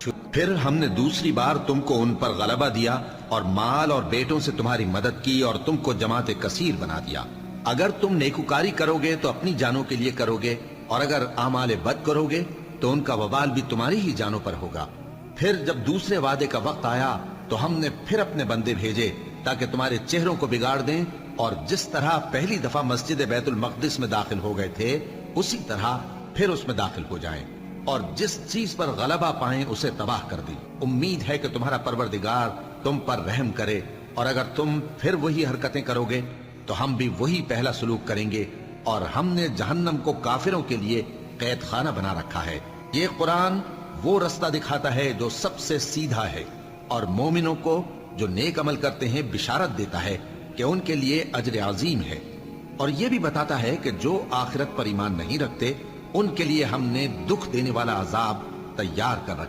फिर हमने दूसरी बार तुमको उन पर गलबा दिया और माल और बेटों से तुम्हारी मदद की और तुमको जमात कसीर बना दिया। अगर तुम नेकुकारी करोगे तो अपनी जानों के लिए करोगे, और अगर आमाल बद करोगे तो उनका वबाल भी तुम्हारी ही जानों पर होगा। फिर जब दूसरे वादे का वक्त आया तो हमने फिर अपने बंदे भेजे ताकि तुम्हारे चेहरों को बिगाड़ दें, और जिस तरह पहली दफा मस्जिद बैतुल मक़दिस में दाखिल हो गए थे उसी तरह फिर उसमें दाखिल हो जाएं, और जिस चीज पर गलबा पाएं उसे तबाह कर दी। उम्मीद है कि तुम्हारा परवरदिगार तुम पर रहम करे, और अगर तुम फिर वही हरकतें करोगे तो हम भी वही पहला सलूक करेंगे, और हमने जहन्नम को काफिरों के लिए कैद खाना बना रखा है। ये कुरान वो रास्ता दिखाता है जो सबसे सीधा है, और मोमिनों को जो नेक अमल करते हैं बिशारत देता है कि उनके लिए अजर अजीम है, और ये भी बताता है कि जो आखिरत पर ईमान नहीं रखते उनके लिए हमने दुख देने वाला अजाब तैयार कर रखा